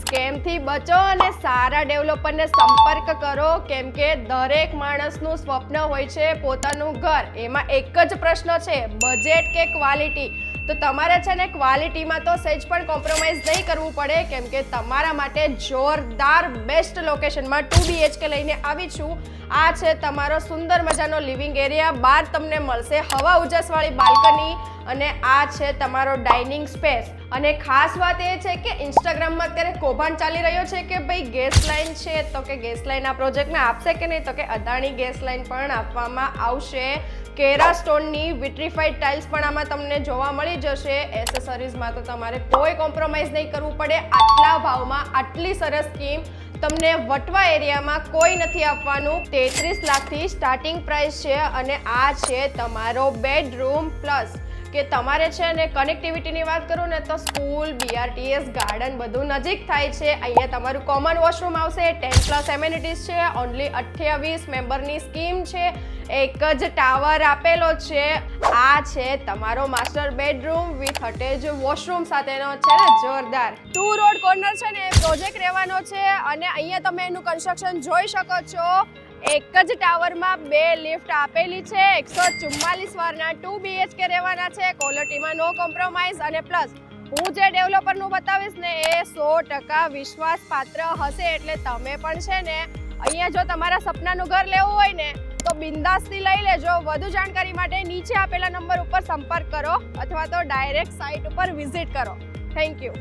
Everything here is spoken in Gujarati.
સ્કેમથી બચો અને સારા ડેવલપરને સંપર્ક કરો, કેમ કે દરેક માણસનું સ્વપ્ન હોય છે પોતાનું ઘર. એમાં એક જ પ્રશ્ન છે, બજેટ કે ક્વોલિટી. તો તમારે છે ને ક્વોલિટીમાં તો સહેજ પણ કોમ્પ્રોમાઇઝ નહીં કરવું પડે, કેમ કે તમારા માટે જોરદાર બેસ્ટ લોકેશનમાં 2 BHK લઈને આવી છું. આ છે તમારો સુંદર મજાનો લિવિંગ એરિયા. બહાર તમને મળશે હવા ઉજાસવાળી બાલ્કની અને આ છે તમારો ડાઇનિંગ સ્પેસ. અને ખાસ વાત એ છે કે ઇન્સ્ટાગ્રામમાં અત્યારે કૌભાંડ ચાલી રહ્યો છે કે ભાઈ ગેસ લાઇન છે, તો કે ગેસ લાઇન આ પ્રોજેક્ટમાં આપશે કે નહીં, તો કે અદાણી ગેસ લાઇન પણ આપવામાં આવશે. કેરા સ્ટોનની વિટ્રીફાઈડ ટાઇલ્સ પણ આમાં તમને જોવા મળી જશે. એસેસરીઝમાં તો તમારે કોઈ કોમ્પ્રોમાઇઝ નહીં કરવું પડે. આટલા ભાવમાં આટલી સરસ સ્કીમ તમને વટવા એરિયામાં કોઈ નથી આપવાનું. 33 લાખથી સ્ટાર્ટિંગ પ્રાઇસ છે અને આ છે તમારો બેડરૂમ પ્લસ કે તમારે છે ને કનેક્ટિવિટીની વાત કરું ને તો સ્કૂલ, BRTS, ગાર્ડન બધું નજીક થાય છે. અહીંયા તમારું કોમન વોશરૂમ આવશે. 10+ એમ્યુનિટીઝ છે. ઓનલી 28 મેમ્બરની સ્કીમ છે. એક જ ટાવર આપેલો છે. આ છે તમારો master bedroom with attach washroom સાથેનો છે ને જોરદાર. 2 રોડ કોર્નર છે ને પ્રોજેક્ટ રહેવાનો છે અને અહીંયા તમે એનું કન્સ્ટ્રક્શન જોઈ શકો છો. એક જ ટાવરમાં 2 લિફ્ટ આપેલી છે. 144 વારના 2 BHK રહેવાના છે. ક્વોલિટીમાં નો કોમ્પ્રોમાઇઝ અને પ્લસ હું જે ડેવલપરનું બતાવીશ ને એ 100% વિશ્વાસપાત્ર હશે. એટલે તમે પણ છે ને અહીંયા જો તમારા સપનાનું ઘર લેવું હોય ને તો બિંદાસથી લઈ લેજો. વધુ જાણકારી માટે નીચે આપેલા નંબર ઉપર સંપર્ક કરો અથવા તો ડાયરેક્ટ સાઇટ ઉપર વિઝિટ કરો. Thank you.